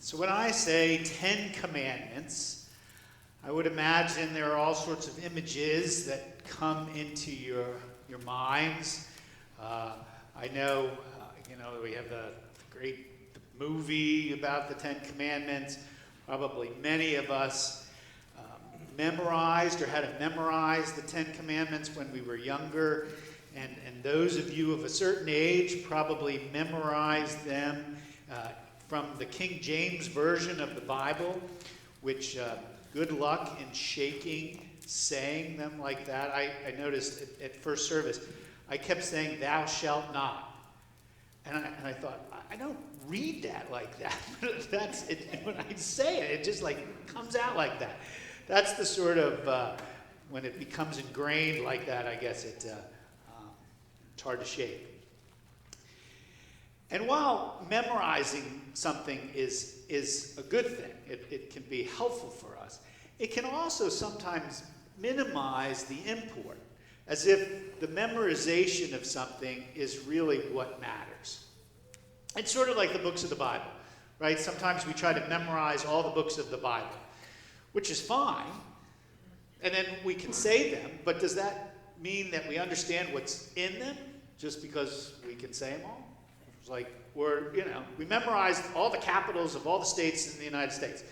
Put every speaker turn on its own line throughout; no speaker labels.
So when I say 10 Commandments, I would imagine there are all sorts of images that come into your minds. I know, we have the great movie about the 10 Commandments. Probably many of us memorized or had to memorize the 10 Commandments when we were younger. And those of you of a certain age probably memorized them from the King James Version of the Bible, which good luck in saying them like that. I noticed at first service, I kept saying, "Thou shalt not." And I thought, I don't read that like that. That's it. When I say it, it just like comes out like that. That's the sort of, when it becomes ingrained like that, I guess it's hard to shake. And while memorizing something is a good thing, it can be helpful for us, it can also sometimes minimize the import, as if the memorization of something is really what matters. It's sort of like the books of the Bible, right? Sometimes we try to memorize all the books of the Bible, which is fine, and then we can say them, but does that mean that we understand what's in them just because we can say them all? It's like, we memorized all the capitals of all the states in the United States.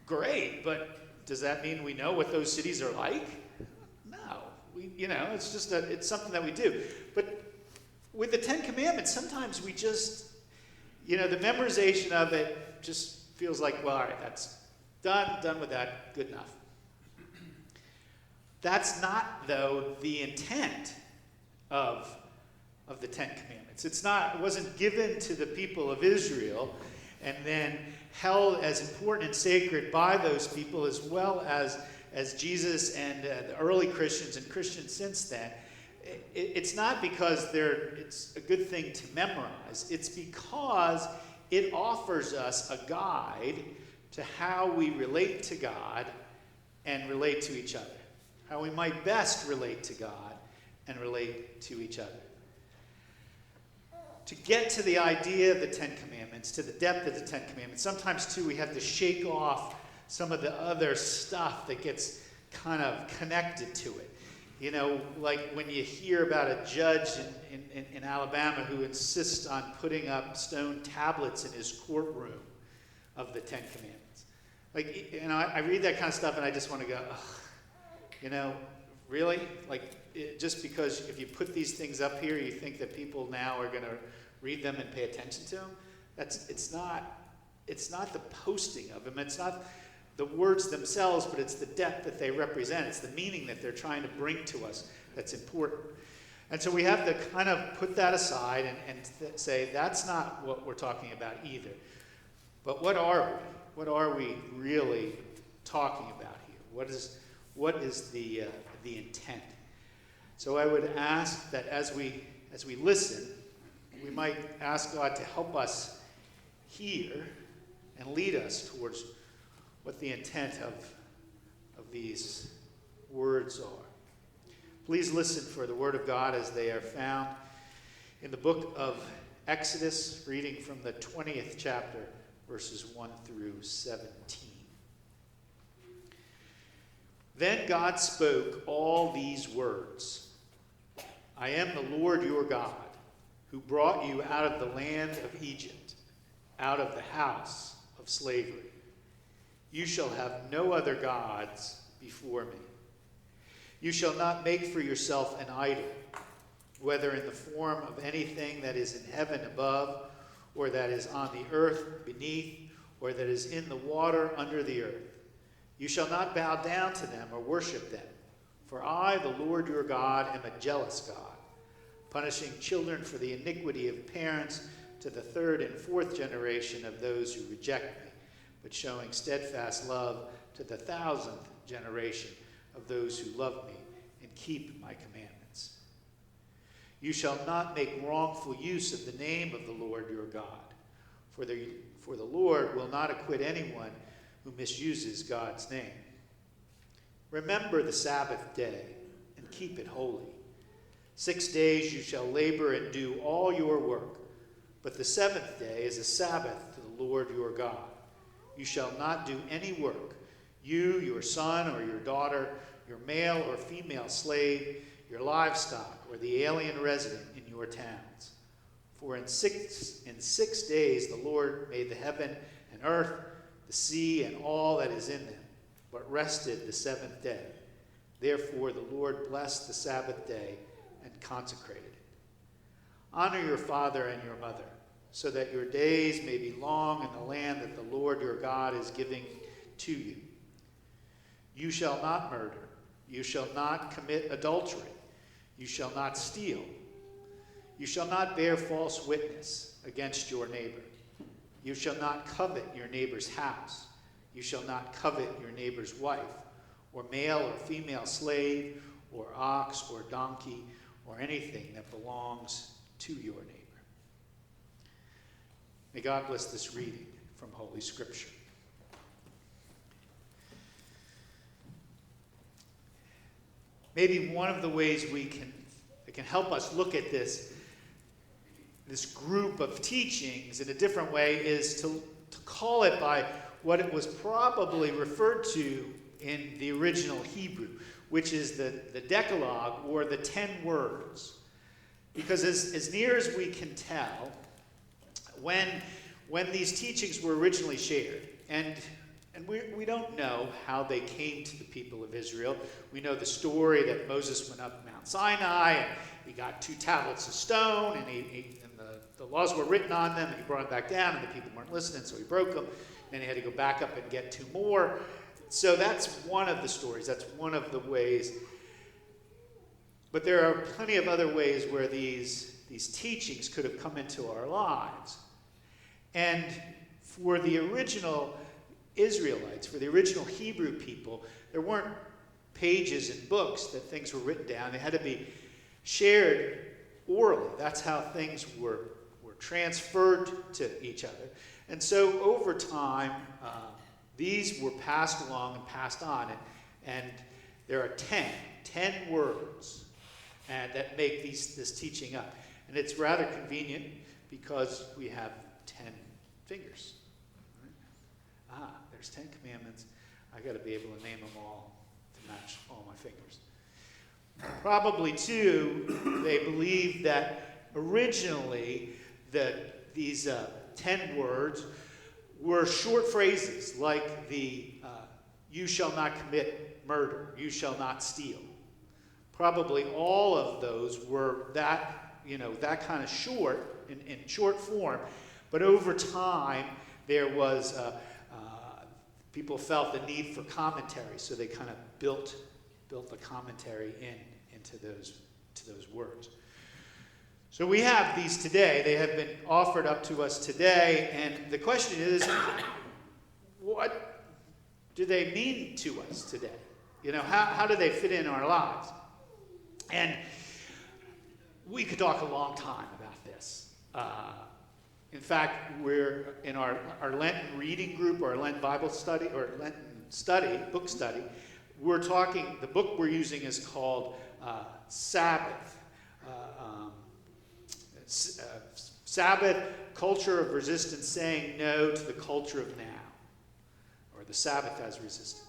Great, but does that mean we know what those cities are like? No. It's just it's something that we do. But with the 10 Commandments, sometimes we just, the memorization of it just feels like, well, all right, that's done with that, good enough. That's not, though, the intent of the 10 Commandments. It wasn't given to the people of Israel and then held as important and sacred by those people, as well as Jesus and the early Christians and Christians since then. It's not because it's a good thing to memorize. It's because it offers us a guide to how we relate to God and relate to each other. How we might best relate to God and relate to each other. To get to the idea of the 10 Commandments, to the depth of the 10 Commandments, sometimes too we have to shake off some of the other stuff that gets kind of connected to it. Like when you hear about a judge in Alabama who insists on putting up stone tablets in his courtroom of the 10 Commandments. I read that kind of stuff and I just want to go, ugh, really? Just because if you put these things up here, you think that people now are going to read them and pay attention to them? It's not the posting of them. It's not the words themselves, but it's the depth that they represent. It's the meaning that they're trying to bring to us that's important. And so we have to kind of put that aside and say that's not what we're talking about either. But what are we? What are we really talking about here? What is the intent? So I would ask that as we listen, we might ask God to help us hear and lead us towards what the intent of these words are. Please listen for the word of God as they are found in the book of Exodus, reading from the 20th chapter, verses 1 through 17. Then God spoke all these words. I am the Lord your God, who brought you out of the land of Egypt, out of the house of slavery. You shall have no other gods before me. You shall not make for yourself an idol, whether in the form of anything that is in heaven above, or that is on the earth beneath, or that is in the water under the earth. You shall not bow down to them or worship them, for I, the Lord your God, am a jealous God, punishing children for the iniquity of parents to the third and fourth generation of those who reject me, but showing steadfast love to the 1,000th generation of those who love me and keep my commandments. You shall not make wrongful use of the name of the Lord your God, for the Lord will not acquit anyone who misuses God's name. Remember the Sabbath day and keep it holy. 6 days you shall labor and do all your work, but the seventh day is a Sabbath to the Lord your God. You shall not do any work, you, your son or your daughter, your male or female slave, your livestock, or the alien resident in your towns. For in six days the Lord made the heaven and earth, the sea, and all that is in them, but rested the seventh day. Therefore the Lord blessed the Sabbath day and consecrated it. Honor your father and your mother, so that your days may be long in the land that the Lord your God is giving to you. You shall not murder. You shall not commit adultery. You shall not steal. You shall not bear false witness against your neighbor. You shall not covet your neighbor's house. You shall not covet your neighbor's wife, or male or female slave, or ox or donkey, or anything that belongs to your neighbor. May God bless this reading from Holy Scripture. Maybe one of the ways that can help us look at this group of teachings in a different way is to call it by what it was probably referred to in the original Hebrew, which is the Decalogue, or the 10 words. Because as near as we can tell, when these teachings were originally shared, and we don't know how they came to the people of Israel. We know the story that Moses went up Mount Sinai, and he got 2 tablets of stone, and the laws were written on them, and he brought them back down, and the people weren't listening, so he broke them. Then he had to go back up and get 2 more. So that's one of the stories. That's one of the ways. But there are plenty of other ways where these teachings could have come into our lives. And for the original Israelites, for the original Hebrew people, there weren't pages and books that things were written down. They had to be shared orally. That's how things were transferred to each other. And so over time, these were passed along and passed on. And there are 10 words that make this teaching up. And it's rather convenient because we have 10 fingers. Right? There's 10 commandments. I got to be able to name them all to match all my fingers. Probably, too, they believe that originally these 10 words were short phrases like the you shall not commit murder, you shall not steal. Probably all of those were that kind of short, in short form. But over time, there was people felt the need for commentary, so they kind of built the commentary into those words. So we have these today. They have been offered up to us today, and the question is, what do they mean to us today? How do they fit in our lives? And we could talk a long time about this. In fact, we're in our Lenten reading group, or our Lenten Bible study, or Lenten study, book study. We're talking, the book we're using is called Sabbath. Sabbath, Culture of Resistance, Saying No to the Culture of Now, or the Sabbath as Resistance.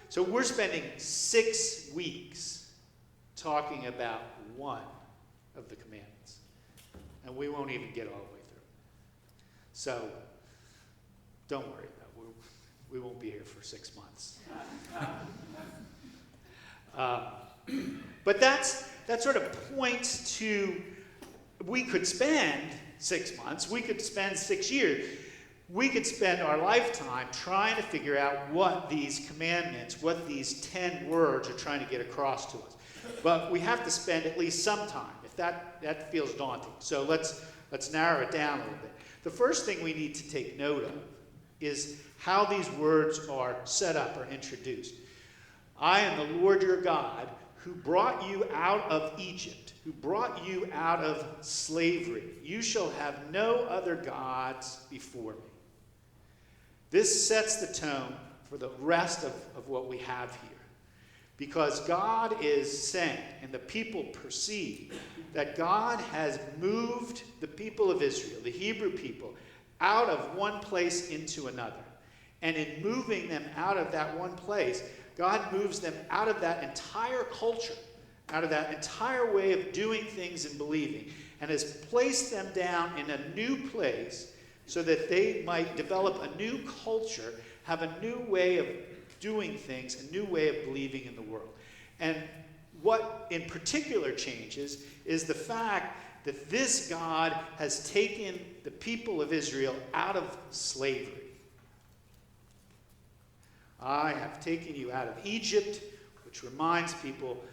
So we're spending 6 weeks talking about one of the commandments, and we won't even get all the way through. So don't worry about it. We won't be here for 6 months. But that sort of points to, we could spend 6 months, we could spend 6 years, we could spend our lifetime trying to figure out what these commandments, what these 10 words are trying to get across to us. But we have to spend at least some time, if that feels daunting. So let's narrow it down a little bit. The first thing we need to take note of is how these words are set up or introduced. I am the Lord your God, who brought you out of Egypt, who brought you out of slavery. You shall have no other gods before me. This sets the tone for the rest of what we have here. Because God is saying, and the people perceive, that God has moved the people of Israel, the Hebrew people, out of one place into another. And in moving them out of that one place, God moves them out of that entire culture, out of that entire way of doing things and believing, and has placed them down in a new place so that they might develop a new culture, have a new way of doing things, a new way of believing in the world. And what in particular changes is the fact that this God has taken the people of Israel out of slavery. I have taken you out of Egypt, which reminds people,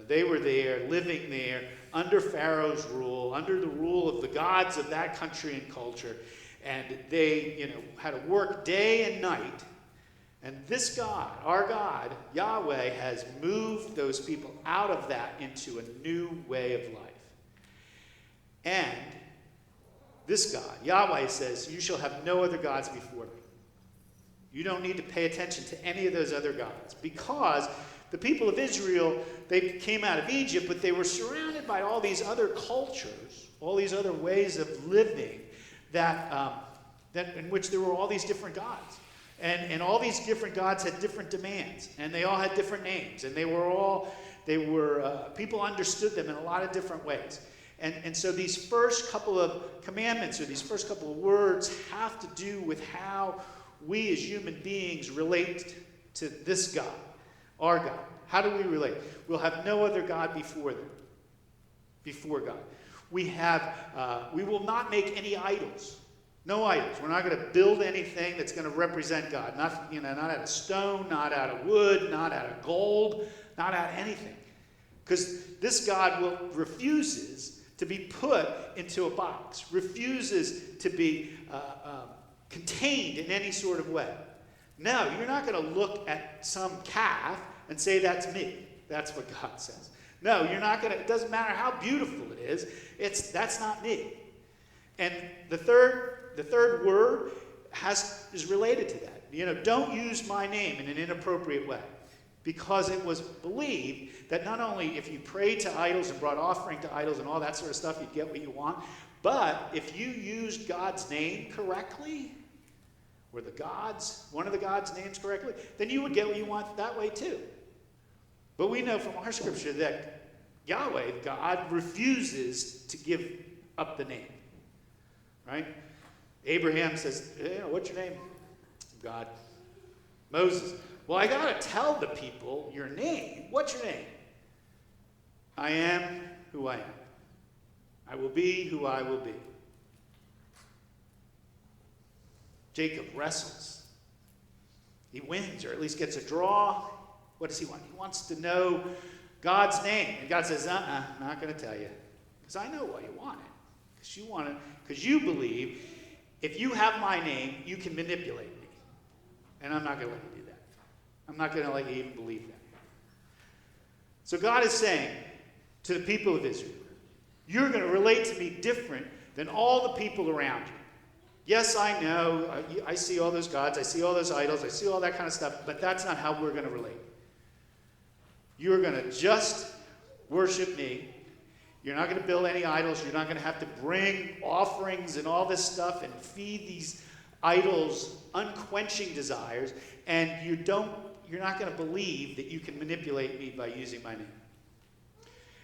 they were there, living there, under Pharaoh's rule, under the rule of the gods of that country and culture. And they, had to work day and night. And this God, our God, Yahweh, has moved those people out of that into a new way of life. And this God, Yahweh, says, you shall have no other gods before me. You don't need to pay attention to any of those other gods, because the people of Israel, they came out of Egypt, but they were surrounded by all these other cultures, all these other ways of living that in which there were all these different gods. And all these different gods had different demands, and they all had different names, and people understood them in a lot of different ways. And so these first couple of commandments, or these first couple of words, have to do with how we as human beings relate to this God, our God. How do we relate? We'll have no other God before God. We will not make any idols. No idols. We're not going to build anything that's going to represent God. Not out of stone, not out of wood, not out of gold, not out of anything. Because this God refuses to be put into a box, refuses to be contained in any sort of way. No, you're not going to look at some calf and say, that's me. That's what God says. No, you're not going to. It doesn't matter how beautiful it is. That's not me. And the third word is related to that. Don't use my name in an inappropriate way. Because it was believed that not only if you prayed to idols and brought offering to idols and all that sort of stuff, you'd get what you want, but if you used God's name correctly, or one of the God's names correctly, then you would get what you want that way too. But we know from our scripture that Yahweh, God, refuses to give up the name. Right? Abraham says, what's your name? God. Moses, well, I got to tell the people your name. What's your name? I am who I am. I will be who I will be. Jacob wrestles. He wins, or at least gets a draw. What does he want? He wants to know God's name. And God says, I'm not going to tell you. Because I know why you want it. Because you believe if you have my name, you can manipulate me. And I'm not going to let you do that. I'm not going to let you even believe that. So God is saying to the people of Israel, you're going to relate to me different than all the people around you. Yes, I know. I see all those gods. I see all those idols. I see all that kind of stuff. But that's not how we're going to relate. You're going to just worship me. You're not going to build any idols. You're not going to have to bring offerings and all this stuff and feed these idols unquenching desires. And you're not going to believe that you can manipulate me by using my name.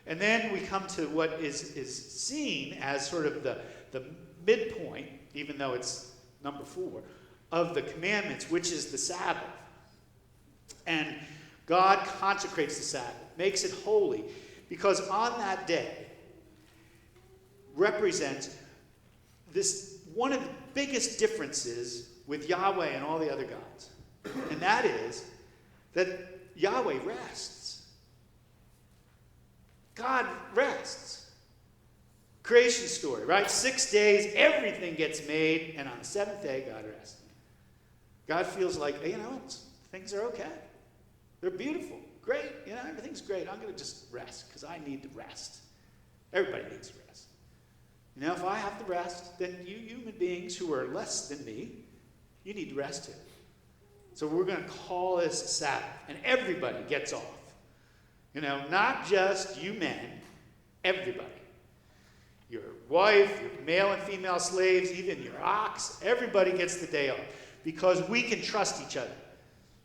And then we come to what is seen as sort of the midpoint, even though it's number 4, of the commandments, which is the Sabbath. And God consecrates the Sabbath, makes it holy, because on that day represents this one of the biggest differences with Yahweh and all the other gods. And that is that Yahweh rests. God rests. Creation story, right? 6 days, everything gets made, and on the 7th day, God rests. God feels like, things are okay. They're beautiful. Great. Everything's great. I'm going to just rest because I need to rest. Everybody needs to rest. If I have to rest, then you human beings who are less than me, you need to rest too. So we're going to call this Sabbath, and everybody gets off. Not just you men, everybody. Your wife, your male and female slaves, even your ox, everybody gets the day off. because we can trust each other.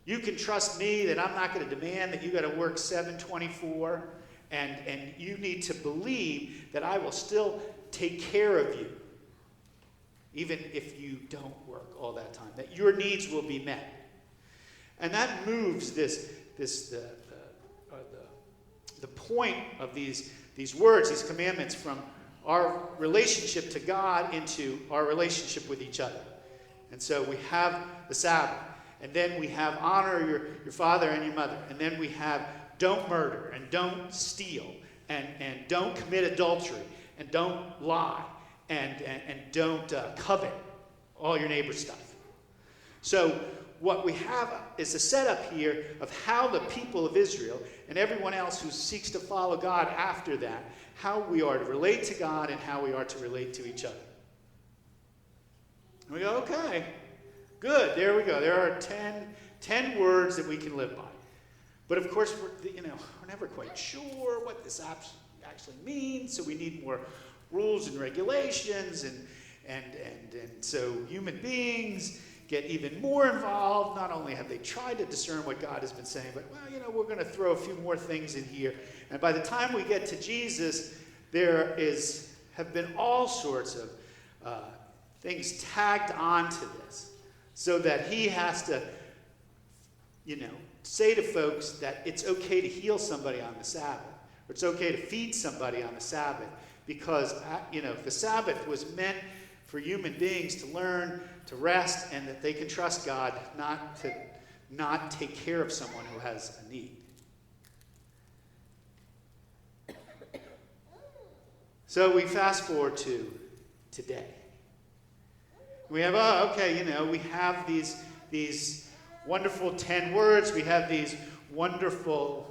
You can trust me that I'm not going to demand that you got to work 7/24, and you need to believe that I will still take care of you, even if you don't work all that time, that your needs will be met. And that moves the point of these words, these commandments, from our relationship to God into our relationship with each other. And so we have the Sabbath, and then we have honor your father and your mother, and then we have don't murder, and don't steal, and don't commit adultery, and don't lie, and don't covet all your neighbor's stuff. So what we have is a setup here of how the people of Israel and everyone else who seeks to follow God after that, how we are to relate to God and how we are to relate to each other. And we go, okay, good, there we go. There are 10 words that we can live by. But of course, we're never quite sure what this actually means, so we need more rules and regulations, and so human beings get even more involved. Not only have they tried to discern what God has been saying, but, we're going to throw a few more things in here. And by the time we get to Jesus, have been all sorts of things tagged onto this, so that he has to, say to folks that it's okay to heal somebody on the Sabbath, or it's okay to feed somebody on the Sabbath, because, the Sabbath was meant for human beings to learn to rest, and that they can trust God not take care of someone who has a need. So we fast forward to today. We have, we have these wonderful 10 words. We have these wonderful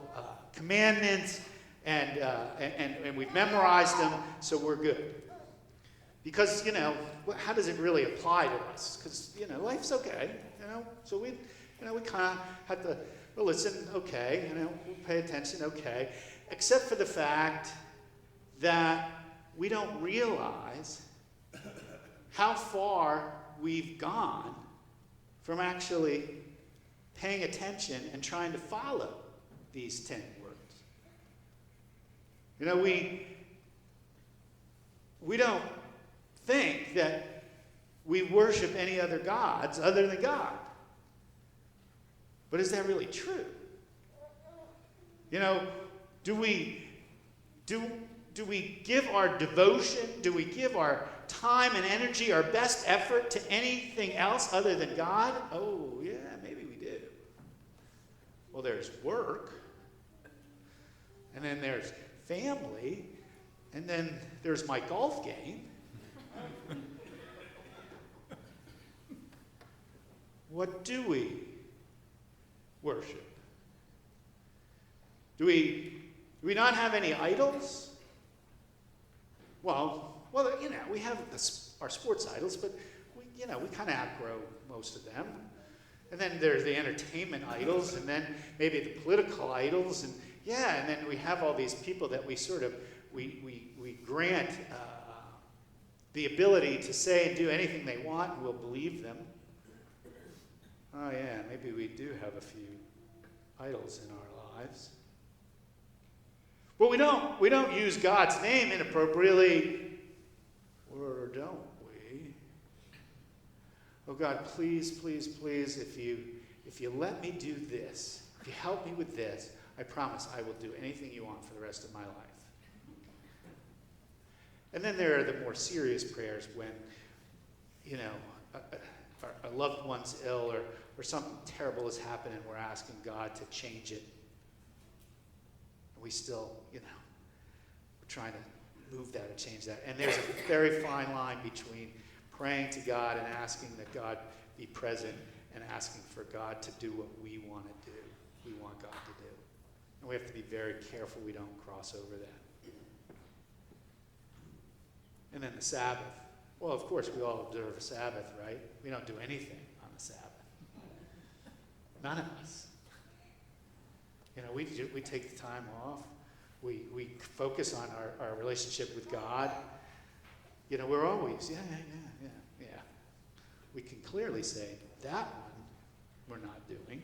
commandments, and we've memorized them, so we're good. Because, how does it really apply to us? Because, life's okay, so we kind of have to, listen, okay, we'll pay attention, okay, except for the fact that we don't realize how far we've gone from actually paying attention and trying to follow these 10 words. We don't think that we worship any other gods other than God. But is that really true? Do we give our devotion, do we give our time and energy, our best effort to anything else other than God? Oh, yeah, maybe we do. Well, there's work, and then there's family, and then there's my golf game. What do we worship? Do we not have any idols? Well, we have our sports idols, but we kind of outgrow most of them. And then there's the entertainment idols, and then maybe the political idols, and then we have all these people that we sort of we grant the ability to say and do anything they want, and we'll believe them. Oh yeah, maybe we do have a few idols in our lives. Well, we don't use God's name inappropriately, or don't we? Oh God, please, please, please, if you let me do this, if you help me with this, I promise I will do anything you want for the rest of my life. And then there are the more serious prayers when, a loved one's ill, or something terrible has happened, and we're asking God to change it. And we still, we're trying to move that or change that. And there's a very fine line between praying to God and asking that God be present, and asking for God to do what we want to do, we want God to do. And we have to be very careful we don't cross over that. And then the Sabbath. Well, of course, we all observe a Sabbath, right? We don't do anything on the Sabbath. None of us. We take the time off. We focus on our relationship with God. We're always, yeah. we can clearly say, that one we're not doing.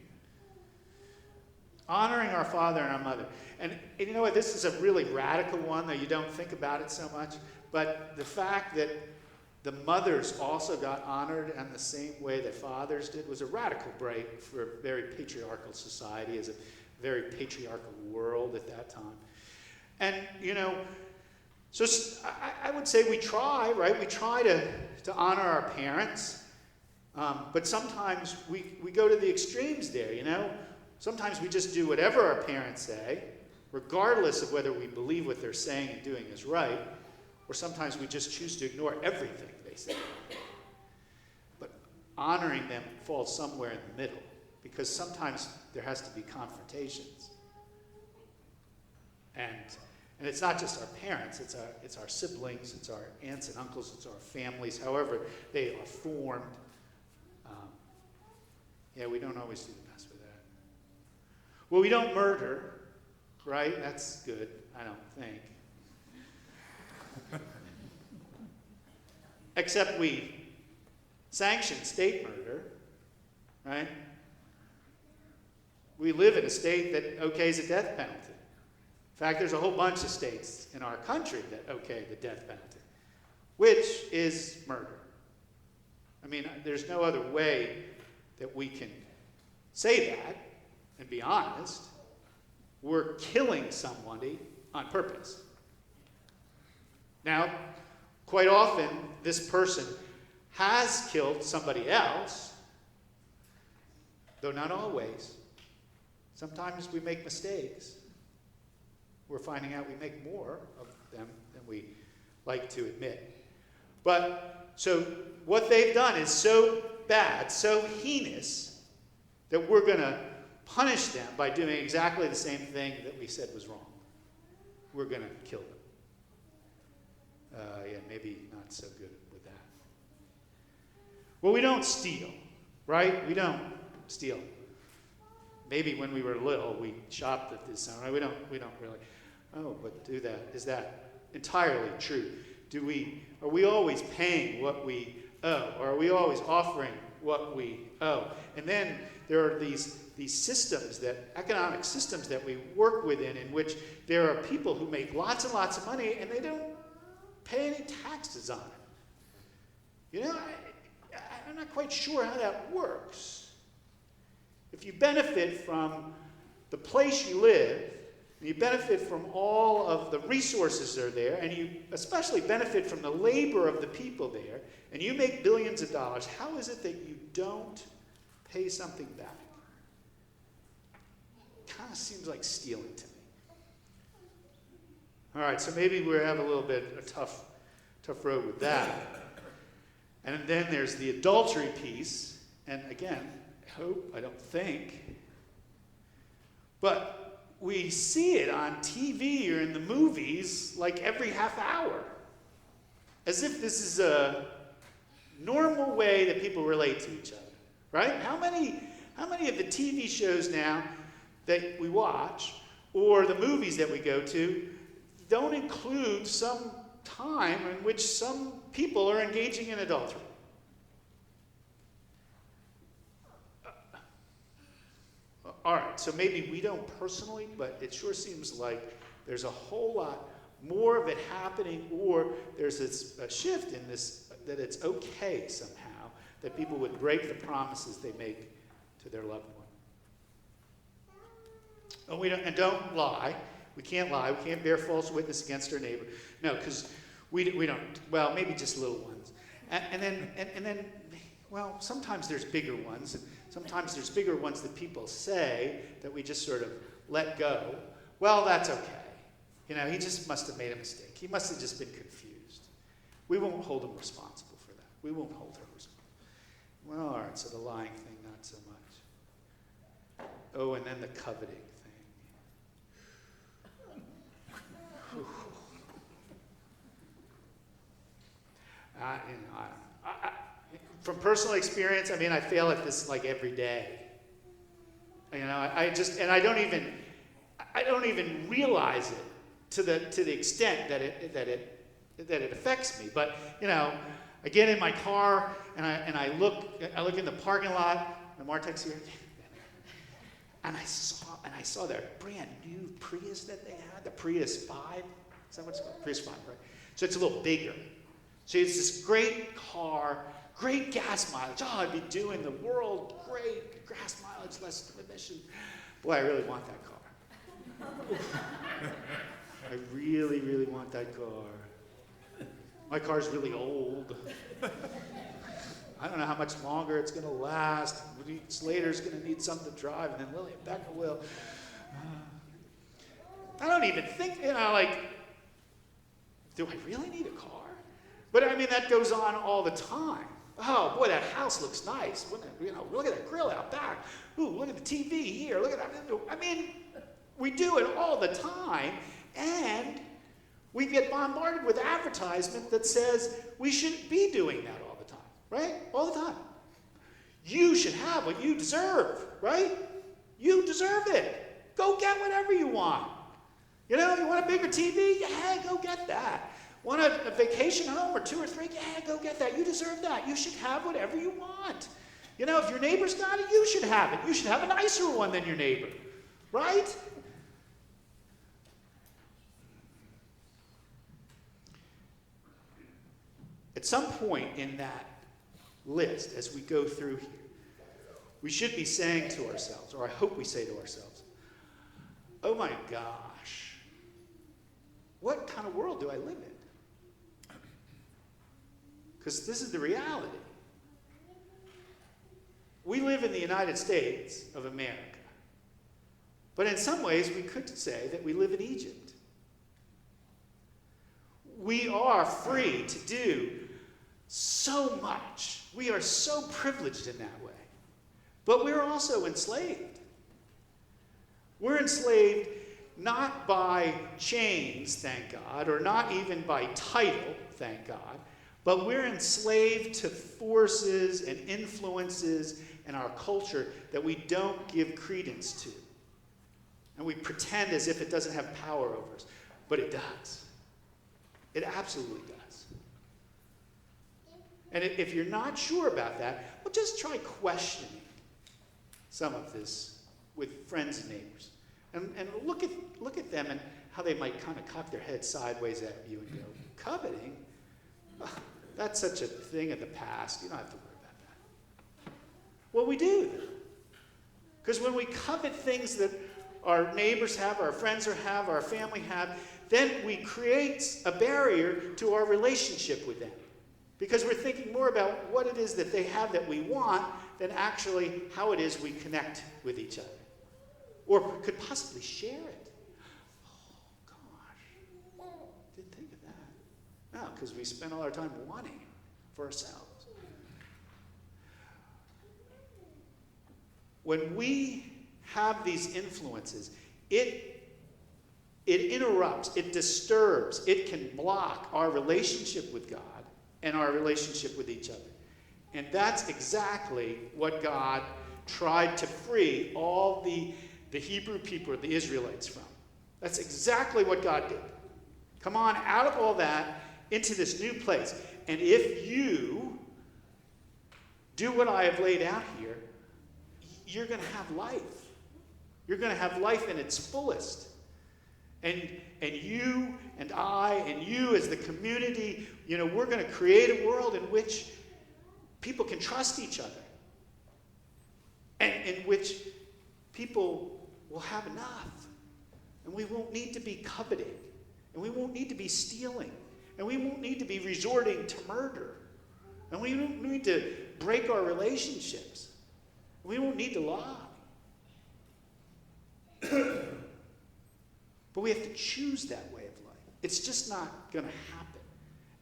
Honoring our father and our mother. And you know what, this is a really radical one, though you don't think about it so much. But the fact that the mothers also got honored in the same way that fathers did was a radical break for a very patriarchal society, as a very patriarchal world at that time. And, you know, so I would say we try, right? We try to honor our parents. But sometimes we go to the extremes there, you know? Sometimes we just do whatever our parents say, regardless of whether we believe what they're saying and doing is right, or sometimes we just choose to ignore everything they say. But honoring them falls somewhere in the middle, because sometimes there has to be confrontations. And it's not just our parents, it's our siblings, it's our aunts and uncles, it's our families, however they are formed. Yeah, we don't always do the best with that. Well, we don't murder, right? That's good, I don't think. Except we sanction state murder, right? We live in a state that okays a death penalty. In fact, there's a whole bunch of states in our country that okay the death penalty, which is murder. I mean, there's no other way that we can say that and be honest. We're killing somebody on purpose. Now, quite often, this person has killed somebody else, though not always. Sometimes we make mistakes. We're finding out we make more of them than we like to admit. But, so what they've done is so bad, so heinous, that we're going to punish them by doing exactly the same thing that we said was wrong. We're going to kill them. Yeah, maybe not so good with that. Well, we don't steal, right? We don't steal. Maybe when we were little, we shopped at this time, right? We don't really. Oh, but do that. Is that entirely true? Are we always paying what we owe? Or are we always offering what we owe? And then there are these systems, economic systems that we work within, in which there are people who make lots and lots of money and they don't pay any taxes on it. You know, I'm not quite sure how that works. If you benefit from the place you live, and you benefit from all of the resources that are there, and you especially benefit from the labor of the people there, and you make billions of dollars, how is it that you don't pay something back? Kind of seems like stealing to me. All right, so maybe we have a little bit of a tough road with that. And then there's the adultery piece. And again, I don't think. But we see it on TV or in the movies like every half hour. As if this is a normal way that people relate to each other. Right? How many of the TV shows now that we watch, or the movies that we go to, don't include some time in which some people are engaging in adultery? All right, so maybe we don't personally, but it sure seems like there's a whole lot more of it happening, or there's a shift in this, that it's okay somehow that people would break the promises they make to their loved one. And don't lie. We can't lie. We can't bear false witness against our neighbor. No, because we don't. Well, maybe just little ones. And then, well, sometimes there's bigger ones. And sometimes there's bigger ones that people say that we just sort of let go. Well, that's okay. You know, he just must have made a mistake. He must have just been confused. We won't hold him responsible for that. We won't hold her responsible. Well, all right, so the lying thing, not so much. Oh, and then the coveting thing. From personal experience, I mean, I fail at this like every day. You know, I don't even realize it to the extent that it affects me. But you know, I get in my car and I look in the parking lot, the Martech's here, and I saw their brand new Prius that they had, the Prius 5. Is that what it's called? Prius 5, right? So it's a little bigger. So it's this great car, great gas mileage. Oh, I'd be doing the world great gas mileage, less emission. Boy, I really want that car. I really, really want that car. My car's really old. I don't know how much longer it's going to last. Slater's going to need something to drive, and then Lillian Becker will. I don't even think, like, do I really need a car? But I mean, that goes on all the time. Oh, boy, that house looks nice. Look at that grill out back. Ooh, look at the TV here. Look at that. I mean, we do it all the time, and we get bombarded with advertisement that says we shouldn't be doing that all the time, right? All the time. You should have what you deserve, right? You deserve it. Go get whatever you want. You want a bigger TV? Yeah, go get that. Want a vacation home or 2 or 3? Yeah, go get that. You deserve that. You should have whatever you want. If your neighbor's got it, you should have it. You should have a nicer one than your neighbor, right? At some point in that list, as we go through here, we should be saying to ourselves, or I hope we say to ourselves, oh my gosh, what kind of world do I live in? Because this is the reality. We live in the United States of America. But in some ways, we could say that we live in Egypt. We are free to do so much. We are so privileged in that way. But we're also enslaved. We're enslaved not by chains, thank God, or not even by title, thank God, but we're enslaved to forces and influences in our culture that we don't give credence to. And we pretend as if it doesn't have power over us. But it does. It absolutely does. And if you're not sure about that, well, just try questioning some of this with friends and neighbors. And look at them and how they might kind of cock their head sideways at you and go, coveting? Oh, that's such a thing of the past. You don't have to worry about that. Well, we do. Because when we covet things that our neighbors have, our friends have, our family have, then we create a barrier to our relationship with them. Because we're thinking more about what it is that they have that we want than actually how it is we connect with each other. Or could possibly share it. Oh, gosh. Didn't think of that. No, because we spend all our time wanting it for ourselves. When we have these influences, it interrupts, it disturbs, it can block our relationship with God and our relationship with each other. And that's exactly what God tried to free all the Hebrew people, the Israelites, from. That's exactly what God did. Come on out of all that into this new place. And if you do what I have laid out here, you're going to have life. You're going to have life in its fullest. And you and I and you as the community, we're going to create a world in which people can trust each other. And in which people will have enough. And we won't need to be coveting. And we won't need to be stealing. And we won't need to be resorting to murder. And we won't need to break our relationships. We won't need to lie. But we have to choose that way of life. It's just not going to happen.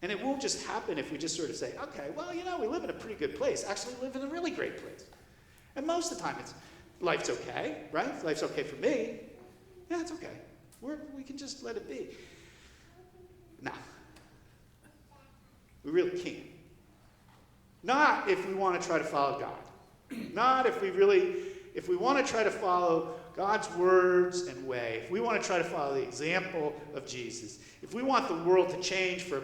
And it won't just happen if we just sort of say, okay, well, we live in a pretty good place. Actually, we live in a really great place. And most of the time, life's okay, right? Life's okay for me. Yeah, it's okay. We can just let it be. No. We really can't. Not if we want to try to follow God. Not if we want to try to follow God's words and way, if we want to try to follow the example of Jesus, if we want the world to change for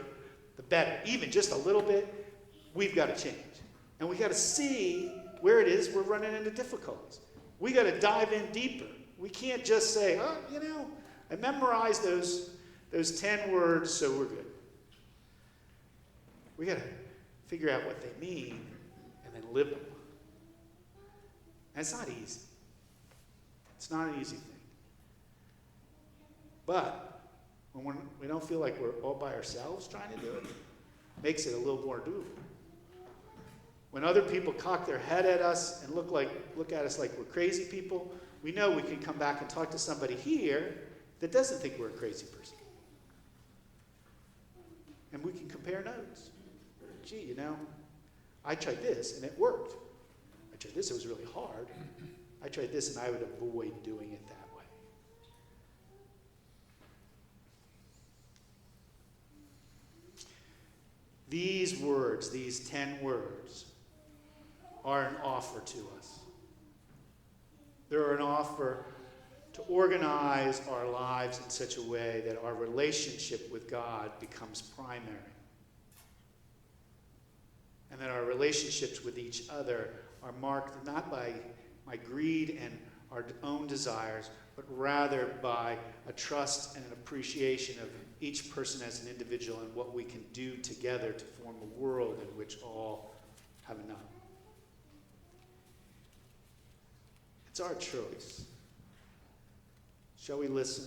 the better, even just a little bit, we've got to change. And we got to see where it is we're running into difficulties. We got to dive in deeper. We can't just say, oh, I memorized those 10 words, so we're good. We got to figure out what they mean and then live them. And it's not easy. It's not an easy thing. But when we don't feel like we're all by ourselves trying to do it, it makes it a little more doable. When other people cock their head at us and look at us like we're crazy people, we know we can come back and talk to somebody here that doesn't think we're a crazy person. And we can compare notes. Gee, I tried this and it worked. I tried this, it was really hard. I tried this and I would avoid doing it that way. These words, these 10 words, are an offer to us. They're an offer to organize our lives in such a way that our relationship with God becomes primary. And that our relationships with each other are marked not by my greed and our own desires, but rather by a trust and an appreciation of each person as an individual and what we can do together to form a world in which all have enough. It's our choice. Shall we listen?